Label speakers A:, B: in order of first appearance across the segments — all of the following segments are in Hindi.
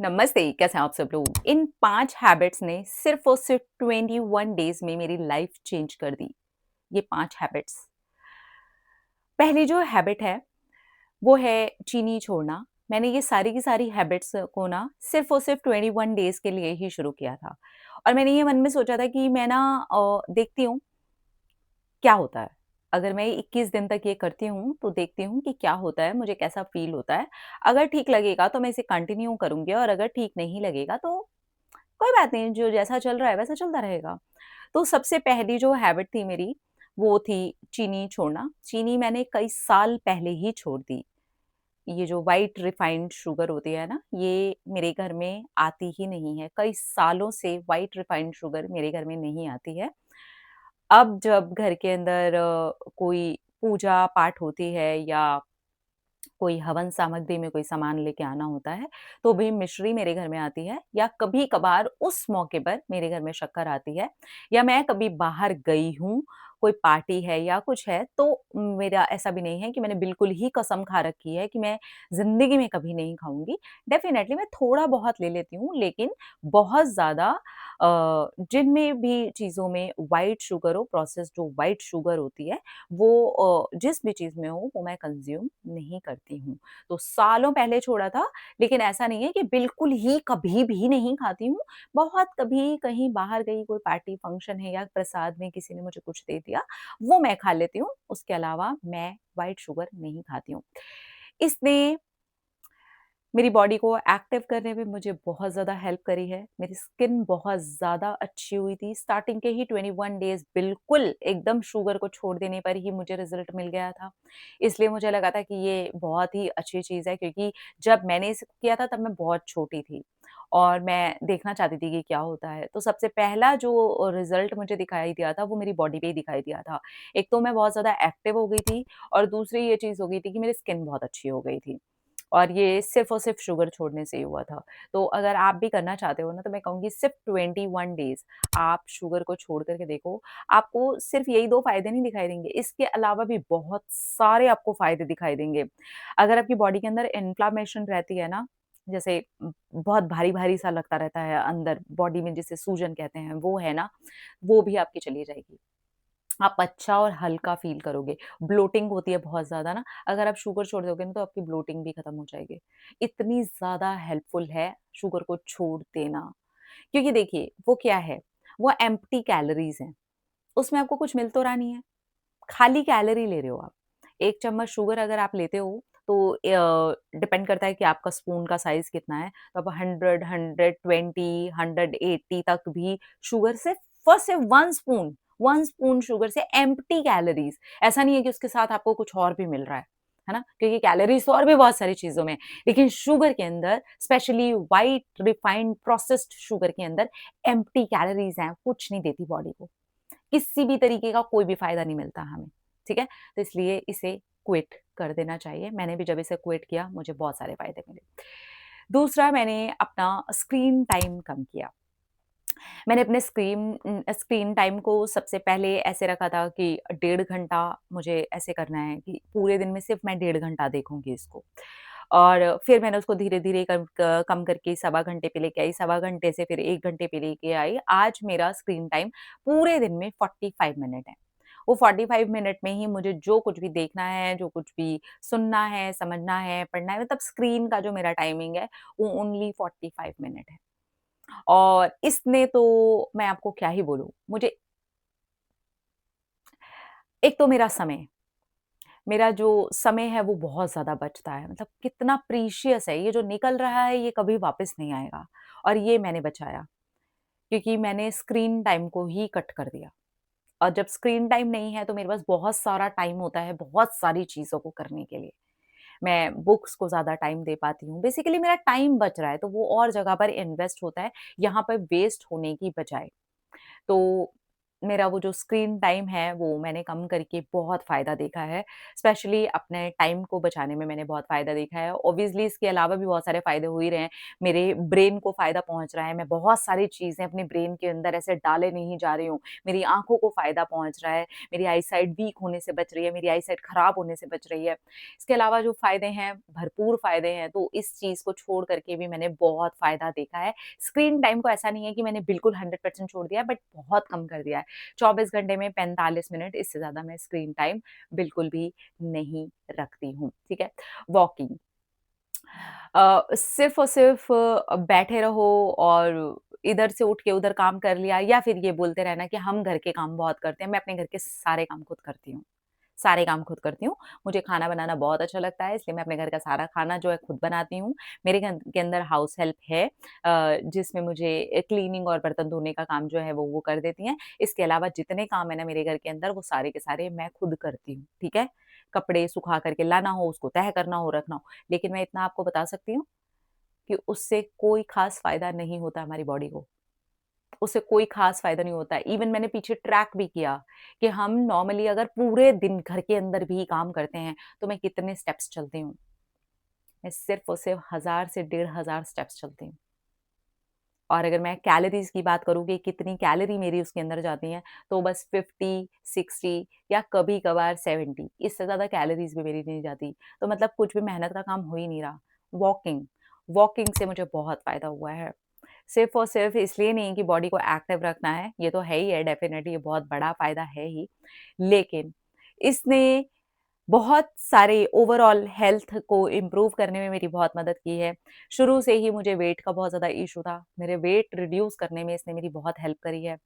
A: नमस्ते, कैसे हैं आप सब लोग? इन 5 हैबिट्स ने सिर्फ़ और सिर्फ़ 21 डेज़ में मेरी लाइफ़ चेंज कर दी। ये 5 हैबिट्स। पहली जो हैबिट है, वो है चीनी छोड़ना। मैंने ये सारी की सारी हैबिट्स को ना सिर्फ़ और सिर्फ़ 21 डेज़ के लिए ही शुरू किया था। और मैंने ये मन में सोचा था कि मैं ना देखती हूँ क्या होता है? अगर मैं 21 दिन तक ये करती हूँ, तो देखती हूँ कि क्या होता है, मुझे कैसा फ़ील होता है। अगर ठीक लगेगा तो मैं इसे कंटिन्यू करूँगी और अगर ठीक नहीं लगेगा तो कोई बात नहीं, जो जैसा चल रहा है वैसा चलता रहेगा। तो सबसे पहली जो हैबिट थी मेरी, वो थी चीनी छोड़ना। चीनी मैंने कई साल पहले ही छोड़ दी। ये जो व्हाइट रिफाइंड शुगर होती है ना, ये मेरे घर में आती ही नहीं है। कई सालों से व्हाइट रिफाइंड शुगर मेरे घर में नहीं आती है। अब जब घर के अंदर कोई पूजा-पाठ होती है या कोई हवन सामग्री में कोई सामान लेके आना होता है, तो भी मिश्री मेरे घर में आती है या कभी-कभार उस मौके पर मेरे घर में शक्कर आती है या मैं कभी बाहर गई हूँ, कोई पार्टी है या कुछ है, तो मेरा ऐसा भी नहीं है कि मैंने बिल्कुल ही कसम खा रखी है कि मैं ज़िंदगी में कभी नहीं खाऊँगी। डेफ़िनेटली मैं थोड़ा-बहुत ले लेती हूँ, लेकिन बहुत ज़्यादा जिनमें भी चीज़ों में व्हाइट शुगर हो, प्रोसेस्ड जो व्हाइट शुगर होती है, वो जिस भी चीज़ में हो वो मैं कंज़्यूम नहीं करती हूँ। तो सालों पहले छोड़ा था, लेकिन ऐसा नहीं है कि बिल्कुल ही कभी भी नहीं खाती हूँ। बहुत कभी कहीं बाहर गई, कोई पार्टी फंक्शन है या प्रसाद में किसी ने मुझे कुछ दे दिया, वो मैं खा लेती हूँ। उसके अलावा मैं व्हाइट शुगर नहीं खाती हूँ। इसने मेरी बॉडी को एक्टिव करने में मुझे बहुत ज़्यादा हेल्प करी है। मेरी स्किन बहुत ज़्यादा अच्छी हुई थी। स्टार्टिंग के ही 21 डेज़ बिल्कुल एकदम शुगर को छोड़ देने पर ही मुझे रिज़ल्ट मिल गया था। इसलिए मुझे लगा था कि ये बहुत ही अच्छी चीज़ है क्योंकि जब मैंने इसे किया था तब मैं बहुत छोटी थी और मैं देखना चाहती थी कि क्या होता है। तो सबसे पहला जो रिज़ल्ट मुझे दिखाई दिया था वो मेरी बॉडी पे ही दिखाई दिया था। एक तो मैं बहुत ज़्यादा एक्टिव हो गई थी और दूसरी ये चीज़ हो गई थी कि मेरी स्किन बहुत अच्छी हो गई थी। और ये सिर्फ़ और सिर्फ़ शुगर छोड़ने से ही हुआ था। तो अगर आप भी करना चाहते हो ना, तो मैं कहूँगी सिर्फ़ 21 डेज़ आप शुगर को छोड़ कर के देखो। आपको सिर्फ़ यही 2 फ़ायदे नहीं दिखाई देंगे, इसके अलावा भी बहुत सारे आपको फ़ायदे दिखाई देंगे। अगर आपकी बॉडी के अंदर इन्फ्लेमेशन रहती है ना, जैसे बहुत भारी-भारी सा लगता रहता है अंदर बॉडी में जिसे सूजन कहते हैं, वो है ना, वो भी आपकी चली जाएगी। आप अच्छा और हल्का फ़ील करोगे। ब्लोटिंग होती है बहुत ज़्यादा ना, अगर आप शुगर छोड़ दोगे ना तो आपकी ब्लोटिंग भी खत्म हो जाएगी। इतनी ज़्यादा हेल्पफुल है शुगर को छोड़ देना। क्योंकि देखिए, वो क्या है, वो एम्प्टी कैलोरीज़ हैं, उसमें आपको कुछ मिल तो रहा नहीं है, खाली कैलोरी ले रहे हो आप। 1 चम्मच शुगर अगर आप लेते हो तो डिपेंड करता है कि आपका स्पून का साइज़ कितना है, तो आप 100, 120, 180 तक भी शुगर सिर्फ़ 1 स्पून शुगर से एम्प्टी कैलोरीज़ ऐसा नहीं है कि उसके साथ आपको कुछ और भी मिल रहा है ना? क्योंकि कैलोरीज़ तो और भी बहुत सारी चीज़ों में है, लेकिन शुगर के अंदर specially white refined processed sugar के अंदर एम्प्टी कैलोरीज़ हैं, कुछ नहीं देती बॉडी को। किसी भी तरीके का कोई भी फ़ायदा नहीं मिलता हमें, ठीक है? तो इसलिए इसे क्विट कर देना चाहिए। मैंने भी जब इसे क्विट किया, मुझे बहुत सारे फ़ायदे मिले। दूसरा मैंने अपना स्क्रीन टाइम कम किया। मैंने अपने स्क्रीन टाइम को सबसे पहले ऐसे रखा था कि 1.5 घंटा मुझे ऐसे करना है कि पूरे दिन में सिर्फ़ मैं 1.5 घंटा देखूँगी इसको। और फिर मैंने उसको धीरे-धीरे कम करके सवा घंटे पे लेके आई, सवा घंटे से फिर 1 घंटे पे लेके आई। आज मेरा स्क्रीन टाइम पूरे दिन में 45 मिनट है। वो 45 मिनट में ही मुझे जो कुछ भी देखना है, जो कुछ भी सुनना है, समझना है, पढ़ना है, मतलब स्क्रीन का जो मेरा टाइमिंग है, वो ओनली 45 मिनट है। और इसने तो मैं आपको क्या ही बोलूँ, मुझे एक तो मेरा जो समय है वो बहुत ज़्यादा बचता है, मतलब कितना प्रीशियस है, ये जो निकल रहा है ये कभी वापस नहीं आएगा और ये मैंने बचाया क्योंकि मैंने स्क्रीन टाइम को ही कट कर दिया। और जब स्क्रीन टाइम नहीं है तो मेरे पास बहुत सारा टाइम होता है, बहुत सारी चीज़ों को करने के लिए। मैं बुक्स को ज़्यादा टाइम दे पाती हूँ, बेसिकली मेरा टाइम बच रहा है तो वो और जगह पर इन्वेस्ट होता है, यहाँ पर वेस्ट होने की बजाय। तो मेरा वो जो स्क्रीन टाइम है, वो मैंने कम करके बहुत फ़ायदा देखा है। स्पेशली अपने टाइम को बचाने में मैंने बहुत फ़ायदा देखा है। ऑब्वियसली इसके अलावा भी बहुत सारे फ़ायदे हो ही रहे हैं। मेरे ब्रेन को फ़ायदा पहुँच रहा है, मैं बहुत सारी चीज़ें अपने ब्रेन के अंदर ऐसे डाले नहीं जा रही हूँ। मेरी आँखों को फ़ायदा पहुँच रहा है, मेरी आईसाइट वीक होने से बच रही है, मेरी आईसाइट खराब होने से बच रही है। इसके अलावा जो फ़ायदे हैं, भरपूर फ़ायदे हैं, तो इस चीज़ को छोड़ कर के भी मैंने बहुत फ़ायदा देखा है। स्क्रीन टाइम को ऐसा नहीं है कि मैंने बिल्कुल 100% छोड़ दिया है, बट बहुत कम कर दिया है। 24 घंटे में 45 मिनट, इससे ज़्यादा मैं स्क्रीन टाइम बिल्कुल भी नहीं रखती हूँ, ठीक है? वॉकिंग सिर्फ़ और सिर्फ़ बैठे रहो और इधर से उठ के उधर काम कर लिया या फिर ये बोलते रहना कि हम घर के काम बहुत करते हैं, मैं अपने घर के सारे काम खुद करती हूँ। सारे काम खुद करती हूँ। मुझे खाना बनाना बहुत अच्छा लगता है, इसलिए मैं अपने घर का सारा खाना जो है खुद बनाती हूँ। मेरे घर के अंदर हाउस हेल्प है जिसमें मुझे क्लीनिंग और बर्तन धोने का काम जो है वो कर देती हैं। इसके अलावा जितने काम है ना मेरे घर के अंदर वो सारे के सारे मैं खुद करती हूँ, ठीक है? कपड़े सुखा कर के लाना हो, उसको तह करना हो, रखना हो। लेकिन मैं इतना आपको बता सकती हूँ कि उससे कोई ख़ास फ़ायदा नहीं होता हमारी बॉडी को। उससे कोई ख़ास फ़ायदा नहीं होता है। इवन मैंने पीछे ट्रैक भी किया कि हम नॉर्मली अगर पूरे दिन घर के अंदर भी काम करते हैं, तो मैं कितने स्टेप्स चलती हूँ। मैं सिर्फ़ और सिर्फ़ 1000 से 1500 स्टेप्स चलती हूँ। और अगर मैं कैलोरीज़ की बात करूँ कि कितनी कैलोरी मेरी उसके अंदर जाती हैं, तो बस 50, 60 या कभी-कभार 70 इससे ज़्यादा कैलोरीज़ भी मेरी नहीं जाती। तो मतलब कुछ भी मेहनत का काम हो ही नहीं रहा। वॉकिंग, वॉकिंग से मुझे बहुत फ़ायदा हुआ है। सिर्फ़ और सिर्फ़ इसलिए नहीं कि बॉडी को एक्टिव रखना है, ये तो है ही है डेफ़िनेटली ये बहुत बड़ा फ़ायदा है ही। लेकिन इसने बहुत सारे ओवरऑल हेल्थ को इम्प्रूव करने में मेरी बहुत मदद की है। शुरू से ही मुझे वेट का बहुत ज़्यादा इश्यू था। मेरे वेट रिड्यूस करने में इसने मेरी बहुत हेल्प करी है।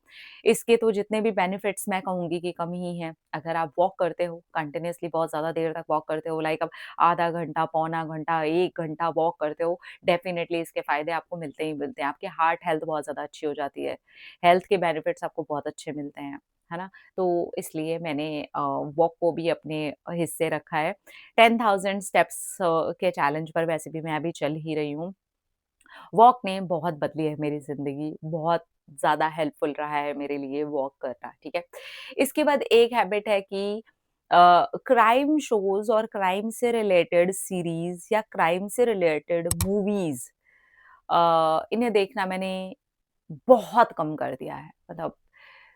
A: इसके तो जितने भी बेनिफिट्स मैं कहूँगी कि कम ही हैं। अगर आप वॉक करते हो, कंटिन्यूअसली बहुत ज़्यादा देर तक वॉक करते हो, लाइक अब आधा घंटा, पौना घंटा, 1 घंटा वॉक करते हो, डेफ़िनिटली इसके फ़ायदे आपको मिलते ही मिलते हैं। आपकी हार्ट हेल्थ बहुत ज़्यादा अच्छी हो जाती है। हेल्थ के बेनिफिट्स आपको बहुत अच्छे मिलते हैं। है ना? तो इसलिए मैंने वॉक को भी अपने हिस्से रखा है। 10,000 स्टेप्स के चैलेंज पर वैसे भी मैं अभी चल ही रही हूँ। वॉक ने बहुत बदली है मेरी ज़िंदगी, बहुत ज़्यादा हेल्पफुल रहा है मेरे लिए वॉक करना, ठीक है? इसके बाद एक हैबिट है कि क्राइम शोज़ और क्राइम से रिलेटेड सीरीज़ या क्राइम से रिलेटेड मूवीज़ इन्हें देखना मैंने बहुत कम कर दिया है। मतलब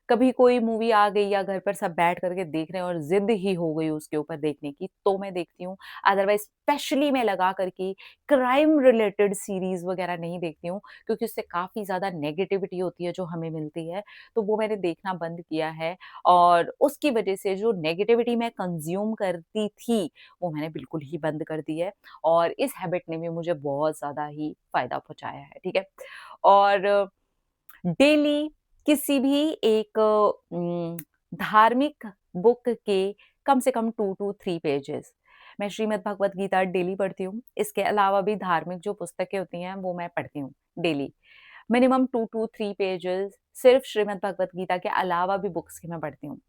A: कभी कोई मूवी आ गई या घर पर सब बैठ कर के देख रहे हैं और ज़िद ही हो गई उसके ऊपर देखने की, तो मैं देखती हूँ। अदरवाइज़ स्पेशली मैं लगा कर के क्राइम रिलेटेड सीरीज़ वग़ैरह नहीं देखती हूँ, क्योंकि उससे काफ़ी ज़्यादा नेगेटिविटी होती है जो हमें मिलती है, तो वो मैंने देखना बंद किया है और उसकी वज़ह से जो नेगेटिविटी मैं कंज़्यूम करती थी, वो मैंने बिल्कुल ही बंद कर दी है और इस हैबिट ने भी मुझे बहुत ज़्यादा ही फ़ायदा पहुँचाया है, ठीक है? और डेली किसी भी एक धार्मिक बुक के कम से कम 2 टू 3 पेजेज़ मैं श्रीमद् भगवत गीता डेली पढ़ती हूँ। इसके अलावा भी धार्मिक जो पुस्तकें होती हैं वो मैं पढ़ती हूँ डेली। मिनिमम 2 टू 3 पेजेज़ सिर्फ़ श्रीमद् भगवत गीता के अलावा भी बुक्स के मैं पढ़ती हूँ।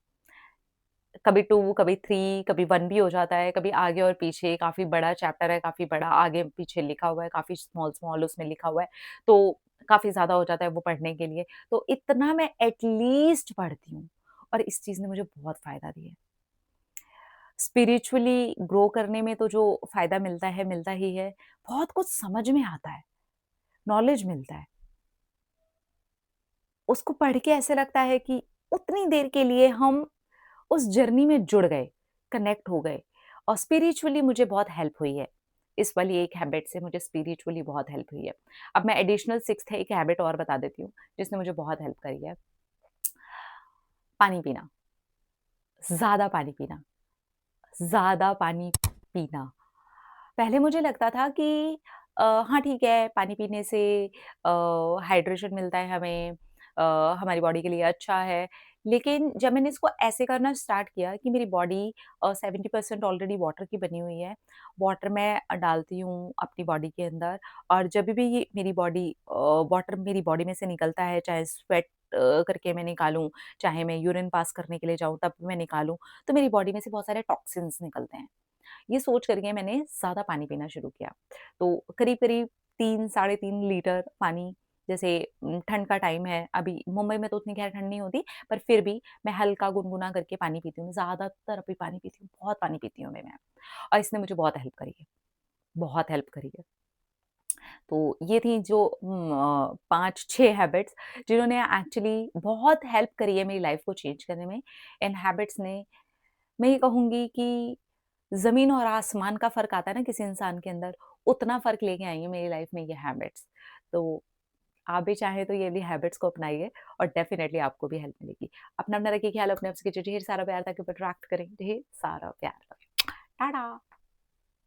A: कभी 2 कभी 3 कभी 1 भी हो जाता है, कभी आगे और पीछे काफ़ी बड़ा चैप्टर है, काफ़ी बड़ा आगे-पीछे लिखा हुआ है, काफ़ी स्मॉल-स्मॉल उसमें लिखा हुआ है, तो काफ़ी ज़्यादा हो जाता है वो पढ़ने के लिए। तो इतना मैं एट लीस्ट पढ़ती हूँ और इस चीज़ ने मुझे बहुत फ़ायदा दिया है। स्पिरिचुअली ग्रो करने में तो जो फ़ायदा मिलता है, मिलता ही है। बहुत कुछ समझ में आता है, नॉलेज मिलता है। उसको पढ़ के ऐसे लगता है कि उतनी देर के लिए हम उस जर्नी में जुड़ गए, कनेक्ट हो गए और स्पिरिचुअली मुझे बहुत हेल्प हुई है। इस वाली एक हैबिट से मुझे स्पिरिचुअली बहुत हेल्प हुई है। अब मैं एडिशनल 6th एक हैबिट और बता देती हूँ, जिसने मुझे बहुत हेल्प करी है। पानी पीना, ज़्यादा पानी पीना, ज़्यादा पानी पीना। पहले मुझे लगता था कि हाँ ठीक है, पानी पीने से हाइड्रेशन मिलता है हमें हमारी बॉडी के लिए अच्छा है। लेकिन जब मैंने इसको ऐसे करना स्टार्ट किया कि मेरी बॉडी 70% ऑलरेडी वाटर की बनी हुई है। वाटर मैं डालती हूँ अपनी बॉडी के अंदर और जब भी ये मेरी बॉडी वाटर मेरी बॉडी में से निकलता है, चाहे स्वेट करके मैं निकालूँ, चाहे मैं यूरिन पास करने के लिए जाऊँ तब भी मैं निकालूँ, तो मेरी बॉडी में से बहुत सारे टॉक्सिन्स निकलते हैं। ये सोच करके मैंने ज़्यादा पानी पीना शुरू किया। तो करीब-करीब 3 साढ़े 3 लीटर पानी जैसे ठंड का टाइम है, अभी मुंबई में तो उतनी ख़ैर ठंड नहीं होती, पर फिर भी मैं हल्का गुनगुना करके पानी पीती हूँ, ज़्यादातर अभी पानी पीती हूँ, बहुत पानी पीती हूँ अभी मैं और इसने मुझे बहुत हेल्प करी है, बहुत हेल्प करी है। तो ये थी जो 5-6 हैबिट्स जिन्होंने एक्चुअली बहुत हेल्प करी है मेरी लाइफ़ को चेंज करने में। इन हैबिट्स ने मैं ये कहूँगी कि ज़मीन और आसमान का फ़र्क आता है ना किसी इंसान के अंदर, उतना फ़र्क लेके आई हैं मेरी लाइफ़ में ये हैबिट्स। तो आप भी चाहें तो ये भी हैबिट्स को अपनाइए और डेफ़िनिटली आपको भी हेल्प मिलेगी। अपना-अपना रखिए ख़्याल, अपने आप से कीजिए ढेर सारा प्यार ताकि ऊपर अट्रैक्ट करें ढेर सारा प्यार। टाटा।